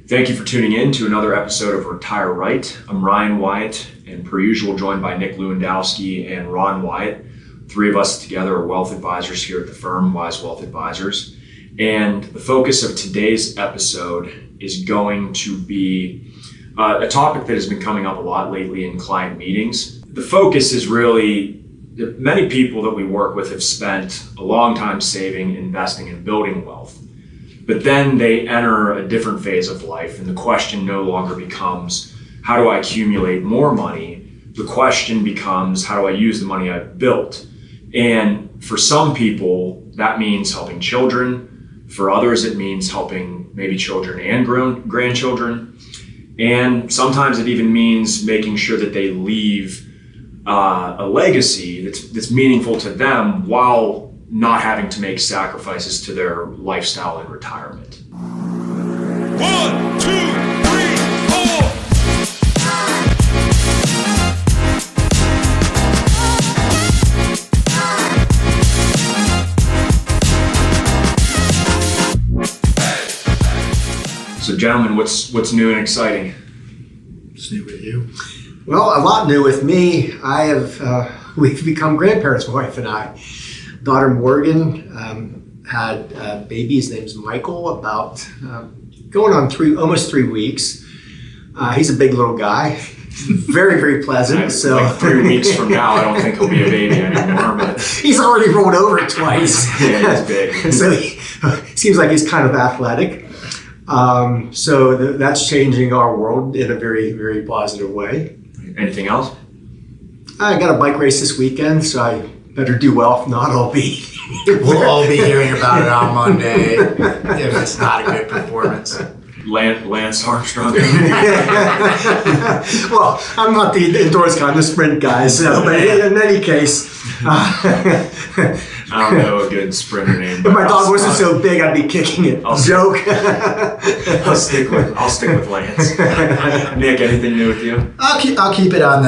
Thank you for tuning in to another episode of Retire Right. I'm Ryan Wyatt, and per usual joined by Nick Lewandowski and Ron Wyatt. Three of us together are wealth advisors here at the firm, Wyze Wealth Advisors. And the focus of today's episode is going to be a topic that has been coming up a lot lately in client meetings. The focus is really that many people that we work with have spent a long time saving, investing, and building wealth. But then they enter a different phase of life, and the question no longer becomes, how do I accumulate more money? The question becomes, how do I use the money I've built? And for some people, that means helping children. For others, it means helping maybe children and grandchildren. And sometimes it even means making sure that they leave a legacy that's meaningful to them while not having to make sacrifices to their lifestyle in retirement. 1, 2, 3, 4. So gentlemen, what's new and exciting? What's new with you? Well, a lot new with me. We've become grandparents, my wife and I. Daughter Morgan had a baby. His name's Michael, about going on almost 3 weeks. He's a big little guy, very, very pleasant. Like 3 weeks from now, I don't think he'll be a baby anymore. But he's already rolled over twice. Yeah, he's big. So he seems like he's kind of athletic. So that's changing our world in a very, very positive way. Anything else? I got a bike race this weekend, so I better do well. If not, I'll be. We'll all be hearing about it on Monday if it's not a good performance. Lance Armstrong. Well, I'm not the endurance guy, I'm the sprint guy. So, but in any case, I don't know a good sprinter name. if my dog wasn't so big, I'd be kicking it. Joke. I'll stick with Lance. Nick, anything new with you? I'll keep it on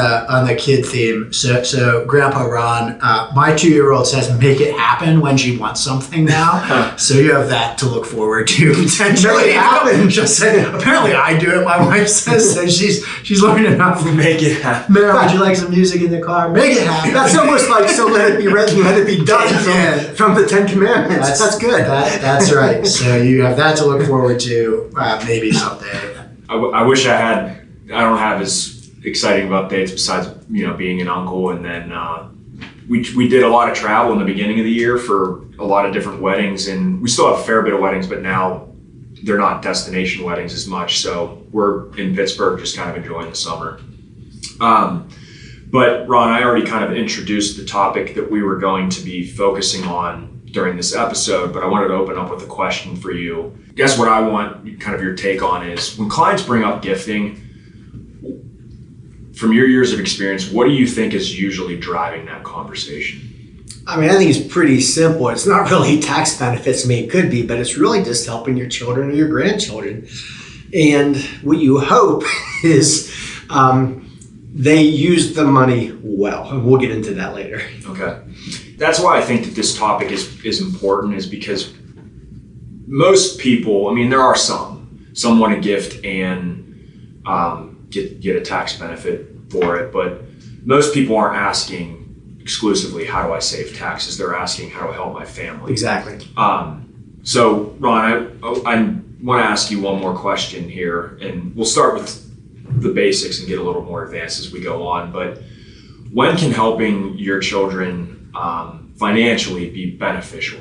the kid theme. So Grandpa Ron, my 2-year-old says make it happen when she wants something now. So you have that to look forward to potentially. Make it happen. She'll say, apparently I do it. My wife says so she's learning enough. Make it happen. Mary, would you like some music in the car? Make it happen. That's almost like so let it be read and let it be done from the 10 Commandments. That's good. That's right. So you have that to look forward to maybe someday. I wish I don't have as exciting of updates besides, being an uncle. And then we did a lot of travel in the beginning of the year for a lot of different weddings. And we still have a fair bit of weddings, but now they're not destination weddings as much. So we're in Pittsburgh just kind of enjoying the summer. But Ron, I already kind of introduced the topic that we were going to be focusing on during this episode, but I wanted to open up with a question for you. I guess what I want kind of your take on is when clients bring up gifting, from your years of experience, what do you think is usually driving that conversation? I mean, I think it's pretty simple. It's not really tax benefits. I mean, it could be, but it's really just helping your children or your grandchildren. And what you hope is they use the money well. And we'll get into that later. Okay. That's why I think that this topic is important, is because most people, there are some want to gift and get a tax benefit for it, but most people aren't asking exclusively, how do I save taxes? They're asking, how do I help my family? Exactly. So Ron, I want to ask you one more question here, and we'll start with the basics and get a little more advanced as we go on. But when can helping your children financially be beneficial?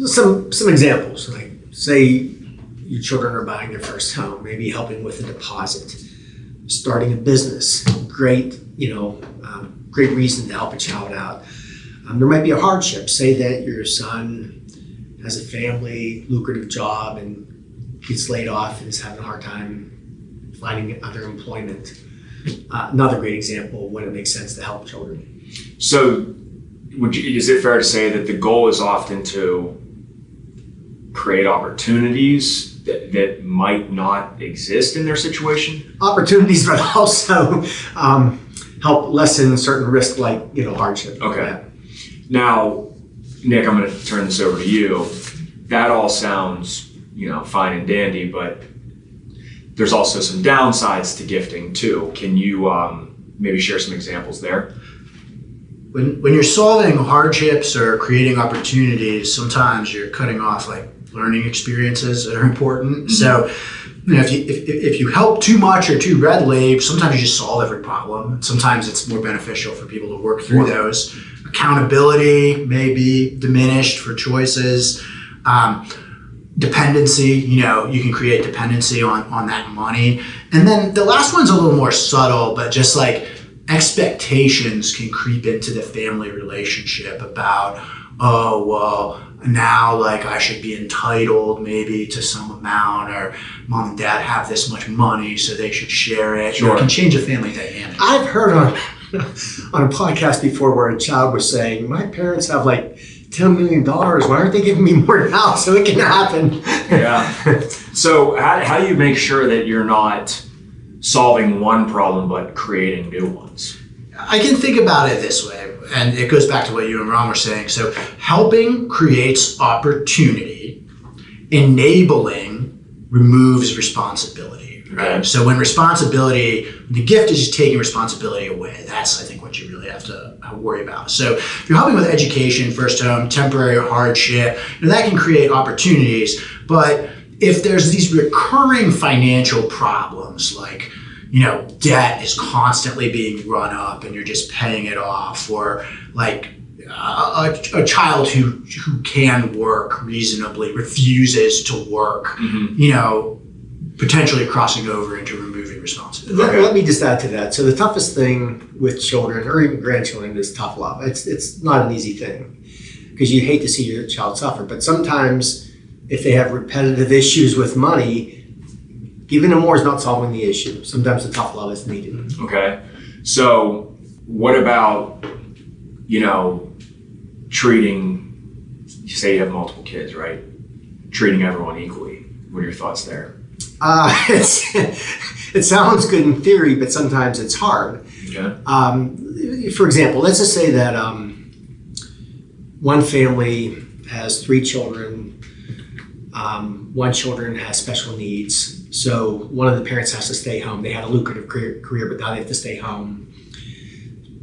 Some examples, like say your children are buying their first home, maybe helping with a deposit, starting a business, great reason to help a child out. There might be a hardship. Say that your son has a family, lucrative job, and gets laid off and is having a hard time finding other employment. Another great example of when it makes sense to help children. So is it fair to say that the goal is often to create opportunities that might not exist in their situation? Opportunities, but also help lessen certain risk, like hardship. Okay. Yeah. Now, Nick, I'm going to turn this over to you. That all sounds, fine and dandy, but there's also some downsides to gifting too. Can you maybe share some examples there? When you're solving hardships or creating opportunities, sometimes you're cutting off like learning experiences that are important. So, if you help too much or too readily, sometimes you just solve every problem. Sometimes it's more beneficial for people to work through those. Accountability may be diminished for choices. Dependency, you can create dependency on that money. And then the last one's a little more subtle, but just like expectations can creep into the family relationship about, oh, well, now like I should be entitled maybe to some amount, or mom and dad have this much money so they should share it. Sure. It can change a family dynamic. I've heard on a podcast before where a child was saying, my parents have like $10 million. Why aren't they giving me more now so it can happen? Yeah. So how do you make sure that you're not solving one problem but creating new ones? I can think about it this way, and it goes back to what you and Ron were saying. So helping creates opportunity, enabling removes responsibility. Right? Okay. So when the gift is just taking responsibility away, that's, I think, what you really have to worry about. So if you're helping with education, first home, temporary hardship, that can create opportunities. But if there's these recurring financial problems, like, debt is constantly being run up and you're just paying it off, or like a child who can work reasonably refuses to work, potentially crossing over into removing responsibility. Let me just add to that. So the toughest thing with children or even grandchildren is tough love. It's not an easy thing because you hate to see your child suffer. But sometimes if they have repetitive issues with money, giving them more is not solving the issue. Sometimes the tough love is needed. Okay. So what about, treating, you say you have multiple kids, right? Treating everyone equally. What are your thoughts there? It sounds good in theory, but sometimes it's hard. Okay. For example, let's just say that one family has 3 children. One children has special needs. So one of the parents has to stay home. They had a lucrative career, but now they have to stay home.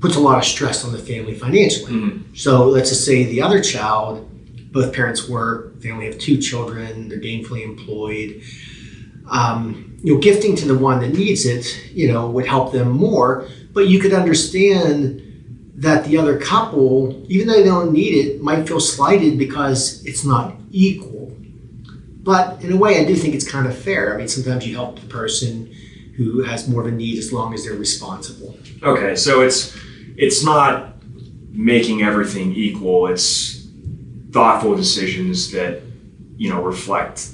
Puts a lot of stress on the family financially. Mm-hmm. So let's just say the other child, both parents work, they only have 2 children, they're gainfully employed. Gifting to the one that needs it, would help them more. But you could understand that the other couple, even though they don't need it, might feel slighted because it's not equal. But in a way, I do think it's kind of fair. I mean, sometimes you help the person who has more of a need as long as they're responsible. Okay, so it's not making everything equal. It's thoughtful decisions that, reflect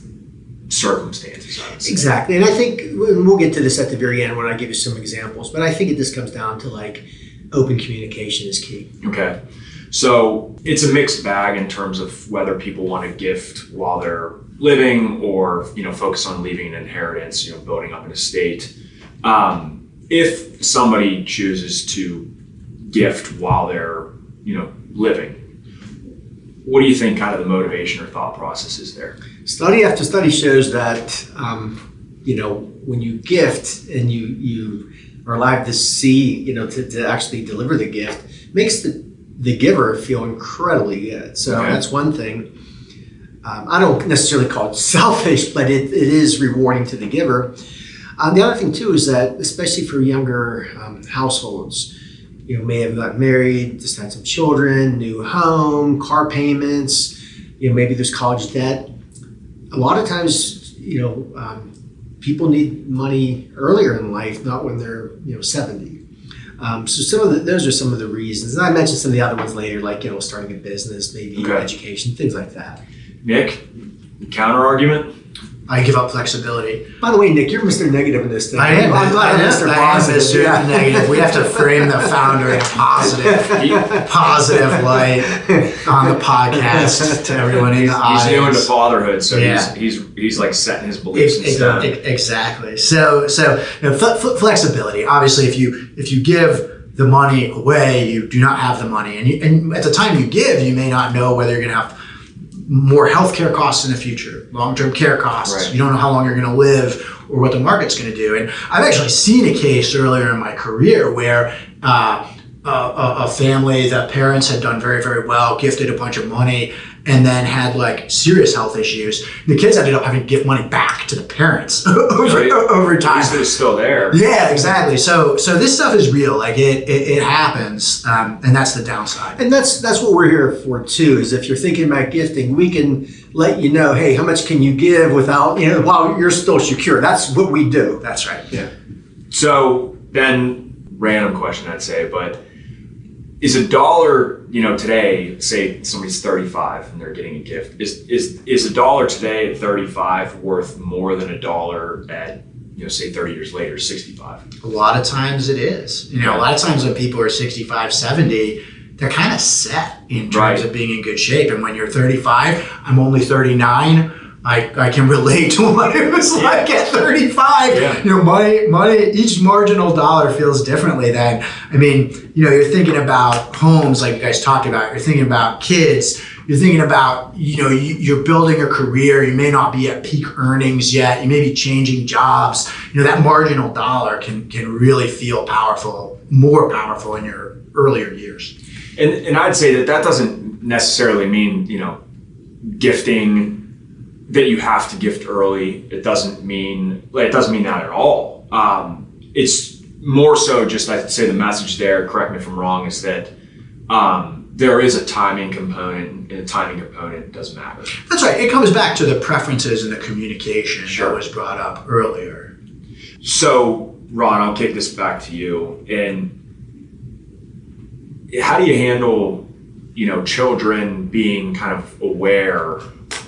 circumstances, I would say. Exactly. And I think we'll get to this at the very end when I give you some examples, but I think it just comes down to like open communication is key. Okay. So it's a mixed bag in terms of whether people want to gift while they're living or, focus on leaving an inheritance, building up an estate. If somebody chooses to gift while they're, living, what do you think kind of the motivation or thought process is there? Study after study shows that, when you gift and you are allowed to see, to actually deliver the gift, makes the giver feel incredibly good. So That's one thing. I don't necessarily call it selfish, but it is rewarding to the giver. The other thing too is that, especially for younger households, may have gotten married, just had some children, new home, car payments, maybe there's college debt. A lot of times, people need money earlier in life, not when they're 70. So those are some of the reasons. And I mentioned some of the other ones later, like starting a business, maybe education, things like that. Nick, counter argument? I give up flexibility. By the way, Nick, you're Mr. Negative in this thing. I am. I'm glad I'm Mr. Positive. Mr. Negative. We have to frame the founder in a positive light on the podcast to everyone in the audience. He's new into fatherhood, so he's like setting his beliefs in stone. Exactly. So flexibility. Obviously, if you give the money away, you do not have the money, and at the time you give, you may not know whether you're going to have more healthcare costs in the future, long-term care costs. Right. You don't know how long you're going to live or what the market's going to do. And I've actually seen a case earlier in my career where a family, the parents had done very, very well, gifted a bunch of money, and then had like serious health issues. The kids ended up having to give money back to the parents over time. At least it's still there. Yeah, exactly. So this stuff is real. Like it happens, and that's the downside. And that's what we're here for too, is if you're thinking about gifting, we can let you know, hey, how much can you give without, while you're still secure. That's what we do. That's right. Yeah. So then, random question I'd say, but is $1, today, say somebody's 35 and they're getting a gift, is $1 today at 35 worth more than $1 at, say 30 years later, 65? A lot of times it is. A lot of times when people are 65, 70, they're kind of set in terms of being in good shape. And when you're 35, I'm only 39. I can relate to what it was like at 35. Yeah. Money, each marginal dollar feels differently then. I mean, you're thinking about homes like you guys talked about. You're thinking about kids. You're thinking about, you're building a career. You may not be at peak earnings yet. You may be changing jobs. That marginal dollar can really feel powerful, more powerful in your earlier years. And I'd say that doesn't necessarily mean, gifting, that you have to gift early. It doesn't mean that at all. It's more so just, I'd say the message there, correct me if I'm wrong, is that there is a timing component, and the timing component does matter. That's right. It comes back to the preferences and the communication Sure. that was brought up earlier. So, Ron, I'll kick this back to you. And how do you handle, children being kind of aware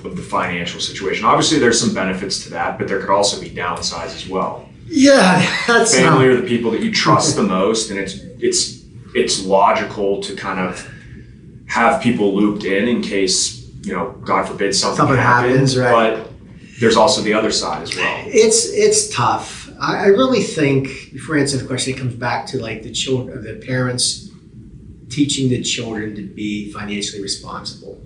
of the financial situation? Obviously, there's some benefits to that, but there could also be downsides as well. Yeah, that's Family are the people that you trust the most, and it's logical to kind of have people looped in case, God forbid something happens, right? But there's also the other side as well. It's tough. I really think, before answering the question, it comes back to like the parents teaching the children to be financially responsible.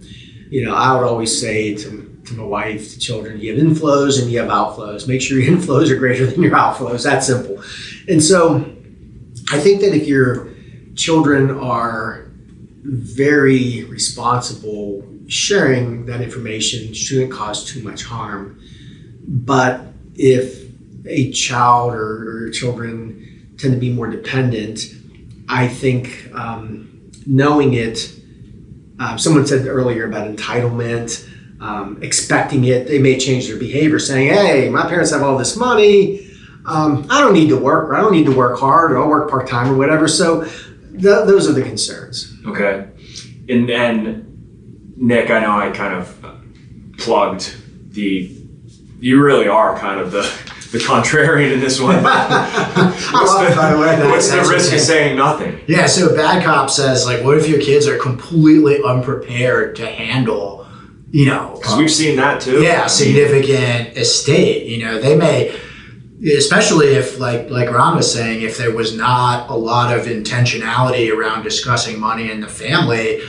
I would always say to my wife, to children, you have inflows and you have outflows. Make sure your inflows are greater than your outflows. That's simple. And so I think that if your children are very responsible, sharing that information shouldn't cause too much harm. But if a child or children tend to be more dependent, I think knowing it, someone said earlier about entitlement, expecting it, they may change their behavior, saying, hey, my parents have all this money, I don't need to work, or I don't need to work hard, or I'll work part-time or whatever. So those are the concerns. Okay. And then, Nick, I know I kind of plugged you really are kind of the contrarian in this one. What's the risk of saying nothing? Yeah, so Bad Cop says, like, what if your kids are completely unprepared to handle, Because we've seen that too. Yeah, significant estate. They may, especially if, like Ron was saying, if there was not a lot of intentionality around discussing money in the family,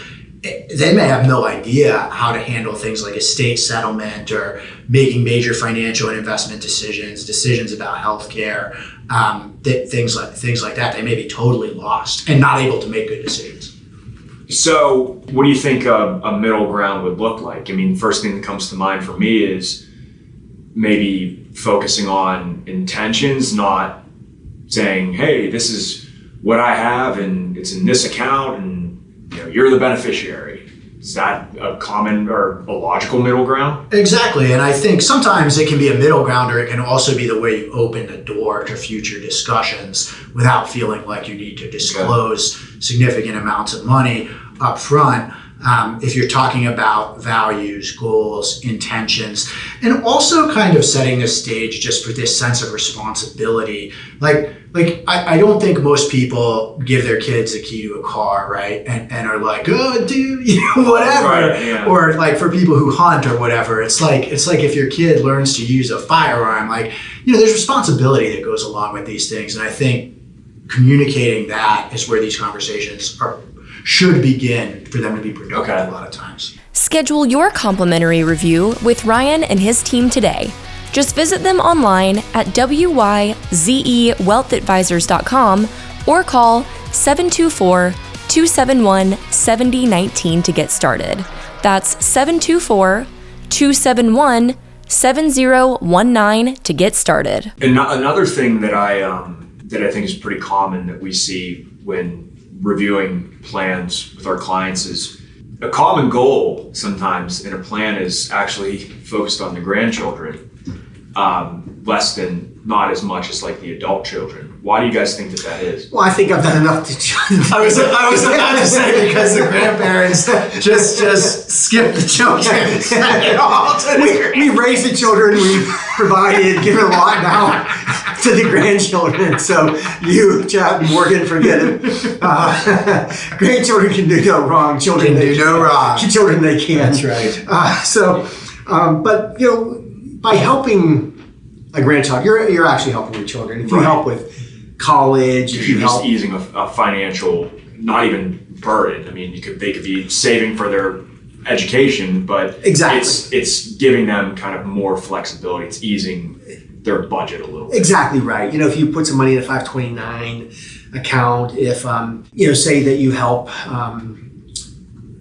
they may have no idea how to handle things like estate settlement or making major financial and investment decisions about healthcare, things like that. They may be totally lost and not able to make good decisions. So what do you think a middle ground would look like? I mean, first thing that comes to mind for me is maybe focusing on intentions, not saying, hey, this is what I have and it's in this account and you're the beneficiary. Is that a common or a logical middle ground? Exactly. And I think sometimes it can be a middle ground, or it can also be the way you open the door to future discussions without feeling like you need to disclose significant amounts of money up front. If you're talking about values, goals, intentions, and also kind of setting the stage just for this sense of responsibility. Like I don't think most people give their kids a key to a car, right? And are like, oh, dude, whatever. Right, yeah. Or like for people who hunt or whatever, it's like if your kid learns to use a firearm, there's responsibility that goes along with these things. And I think communicating that is where these conversations should begin for them to be productive a lot of times. Schedule your complimentary review with Ryan and his team today. Just visit them online at wyzewealthadvisors.com or call 724-271-7019 to get started. That's 724-271-7019 to get started. And another thing that I think is pretty common that we see when reviewing plans with our clients is a common goal sometimes in a plan is actually focused on the grandchildren, not as much as like the adult children. Why do you guys think that is? Well, I think I've done enough to. I was about to say, because the grandparents just skip the children. we raise the children, we've provided, given a lot now to the grandchildren. So you, Chad, Morgan, forget it. Grandchildren can do no wrong. Children they do no wrong. Children they can't. That's right. But by helping a grandchild, you're actually helping your children. If you help with college, if you you're just help easing a financial, not even burden. I mean, they could be saving for their education, but exactly, it's giving them kind of more flexibility. It's easing their budget a little bit. Exactly right. If you put some money in a 529 account, if say that you help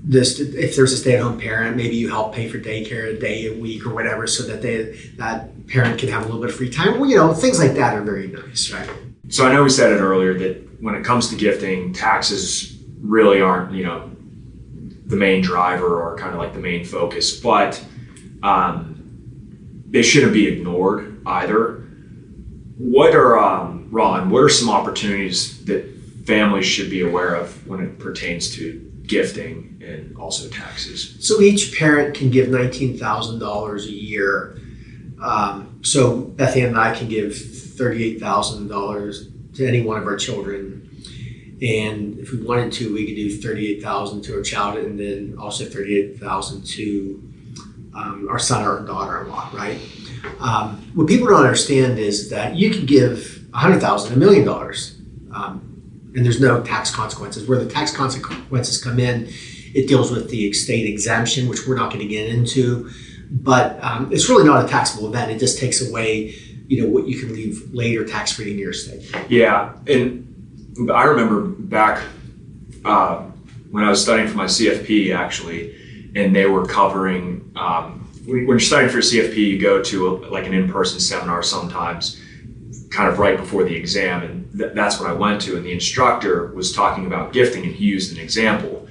if there's a stay-at-home parent, maybe you help pay for daycare a day a week or whatever, so that that parent can have a little bit of free time. Well, things like that are very nice, right? So I know we said it earlier that when it comes to gifting, taxes really aren't, the main driver or kind of like the main focus, but they shouldn't be ignored either. Ron, what are some opportunities that families should be aware of when it pertains to gifting and also taxes? So each parent can give $19,000 a year. So Beth Ann and I can give $38,000 to any one of our children. And if we wanted to, we could do $38,000 to our child, and then also $38,000 to our son or daughter-in-law, right? What people don't understand is that you can give $100,000, $1 million, and there's no tax consequences. Where the tax consequences come in, it deals with the estate exemption, which we're not going to get into, but it's really not a taxable event. It just takes away, what you can leave later tax-free in your estate. Yeah, and I remember back when I was studying for my CFP, actually, and they were covering, when you're studying for a CFP, you go to an in-person seminar sometimes, kind of right before the exam, and that's what I went to, and the instructor was talking about gifting, and he used an example.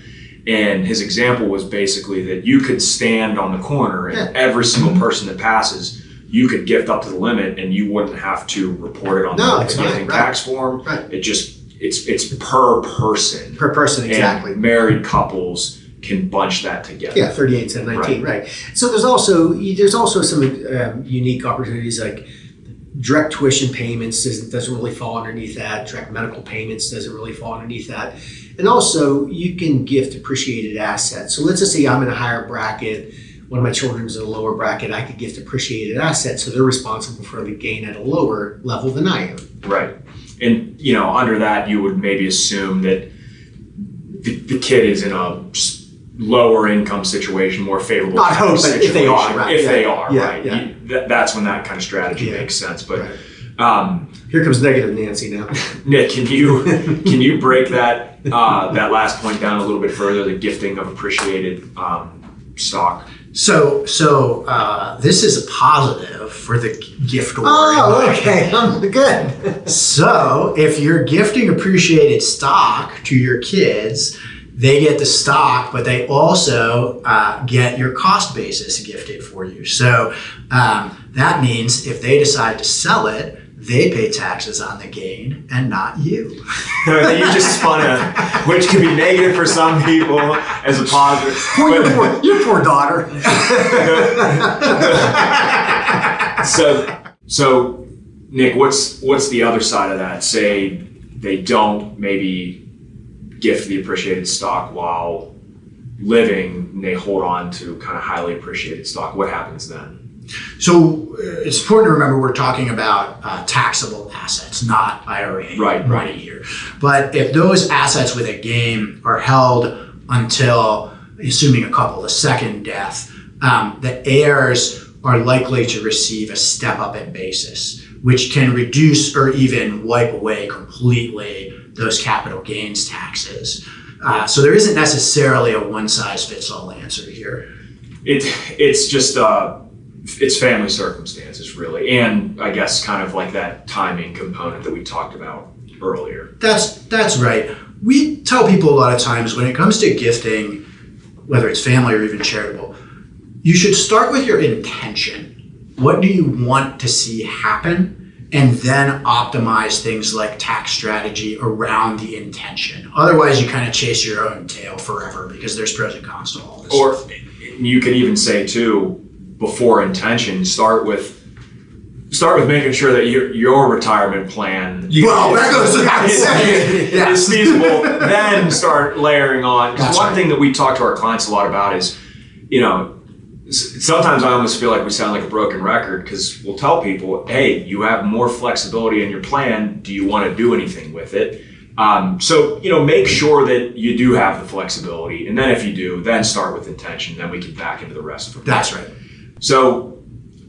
And his example was basically that you could stand on the corner and every single person that passes, you could gift up to the limit and you wouldn't have to report it on the gifting tax form. Right. It's per person. Per person, exactly. And married couples can bunch that together. Yeah, 38 to 19, right. So there's also some unique opportunities, like direct tuition payments doesn't really fall underneath that. Direct medical payments doesn't really fall underneath that. And also, you can gift appreciated assets. So let's just say I'm in a higher bracket, one of my children's in a lower bracket, I could gift appreciated assets, so they're responsible for the gain at a lower level than I am. Right. And, under that, you would maybe assume that the kid is in a lower income situation, more favorable Not hope, but if they are, right? If they are, right. Yeah. That's when that kind of strategy makes sense. But here comes negative Nancy now. Nick, can you break that that last point down a little bit further? The gifting of appreciated stock. So this is a positive for the giftor. Oh, okay, good. So if you're gifting appreciated stock to your kids, they get the stock, but they also get your cost basis gifted for you. So that means if they decide to sell it, they pay taxes on the gain and not you. You just spun which can be negative for some people as a positive. Your poor daughter. So Nick, what's the other side of that? Say they don't maybe gift the appreciated stock while living, and they hold on to kind of highly appreciated stock. What happens then? So it's important to remember we're talking about taxable assets, not IRA money here. But if those assets with a gain are held until assuming a couple, the second death, the heirs are likely to receive a step-up in basis, which can reduce or even wipe away completely those capital gains taxes. So there isn't necessarily a one-size-fits-all answer here. It's just it's family circumstances, really, and I guess kind of like that timing component that we talked about earlier. That's right. We tell people a lot of times when it comes to gifting, whether it's family or even charitable, you should start with your intention. What do you want to see happen? And then optimize things like tax strategy around the intention. Otherwise, you kind of chase your own tail forever because there's pros and cons to all this. Or you could even say too, before intention, start with making sure that your retirement plan that goes without saying. is feasible. Then start layering on. Because That's one right. thing that we talk to our clients a lot about is, sometimes I almost feel like we sound like a broken record because we'll tell people, hey, you have more flexibility in your plan. Do you want to do anything with it? So make sure that you do have the flexibility. And then if you do, then start with intention. Then we can back into the rest of it. That's right. So,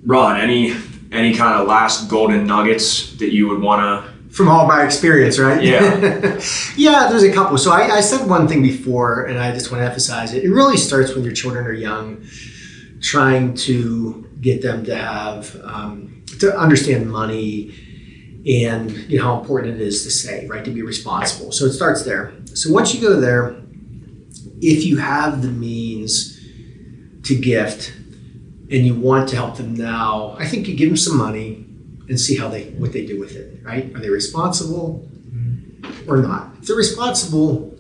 Ron, any kind of last golden nuggets that you would want to... From all my experience, right? Yeah. Yeah, there's a couple. So I said one thing before, and I just want to emphasize it. It really starts when your children are young, trying to get them to have, to understand money and how important it is to save, right? To be responsible. So it starts there. So once you go there, if you have the means to gift and you want to help them now, I think you give them some money and see what they do with it, right? Are they responsible or not? If they're responsible,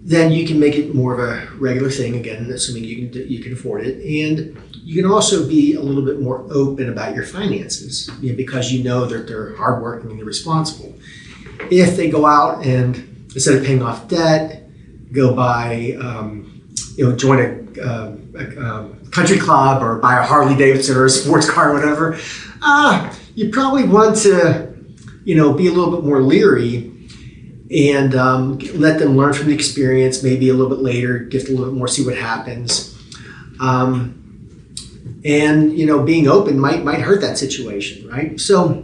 then you can make it more of a regular thing, again, assuming you can afford it. And you can also be a little bit more open about your finances, because you know that they're hardworking and they're responsible. If they go out and instead of paying off debt, go buy, join a country club or buy a Harley Davidson or a sports car or whatever, you probably want to, be a little bit more leery and let them learn from the experience, maybe a little bit later, gift a little bit more, see what happens. And being open might hurt that situation, right? So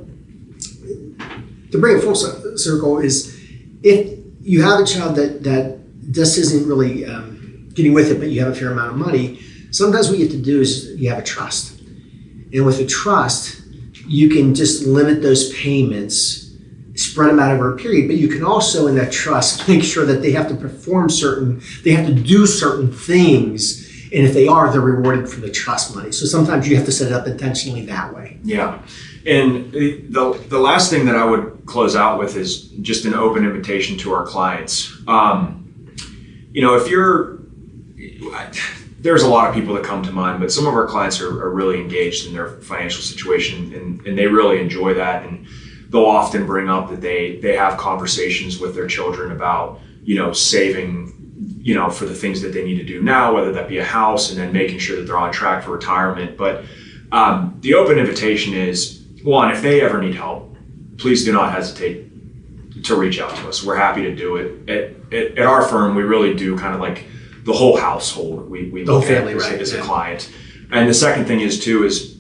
to bring it full circle is if you have a child that just isn't really getting with it, but you have a fair amount of money, sometimes what you have to do is you have a trust. And with a trust, you can just limit those payments, spread them out over a period, but you can also in that trust make sure that they have to they have to do certain things, and if they are, they're rewarded for the trust money. So sometimes you have to set it up intentionally that way. Yeah. And the last thing that I would close out with is just an open invitation to our clients. There's a lot of people that come to mind, but some of our clients are really engaged in their financial situation and they really enjoy that. And they'll often bring up that they have conversations with their children about, saving, for the things that they need to do now, whether that be a house and then making sure that they're on track for retirement. But the open invitation is, one, if they ever need help, please do not hesitate to reach out to us. We're happy to do it. At our firm, we really do kind of like the whole household. We The whole look at family, as a client. And the second thing is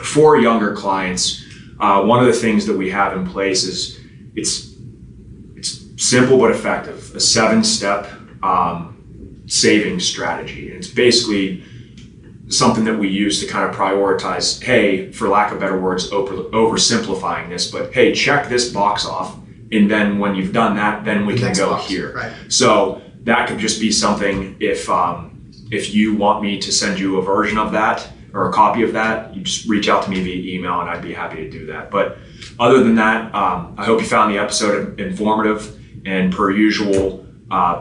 for younger clients, one of the things that we have in place is it's simple but effective, a 7-step saving strategy. And it's basically something that we use to kind of prioritize, hey, for lack of better words, oversimplifying this, but hey, check this box off. And then when you've done that, then we can go box, here. right. So that could just be something if you want me to send you a version of that or a copy of that, you just reach out to me via email and I'd be happy to do that. But other than that, I hope you found the episode informative, and per usual,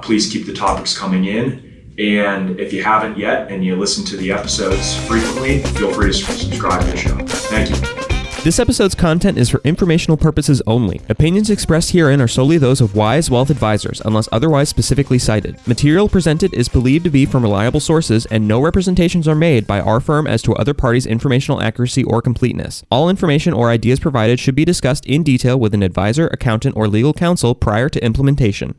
please keep the topics coming in. And if you haven't yet and you listen to the episodes frequently, feel free to subscribe to the show. Thank you. This episode's content is for informational purposes only. Opinions expressed herein are solely those of Wyze Wealth Advisors, unless otherwise specifically cited. Material presented is believed to be from reliable sources, and no representations are made by our firm as to other parties' informational accuracy or completeness. All information or ideas provided should be discussed in detail with an advisor, accountant, or legal counsel prior to implementation.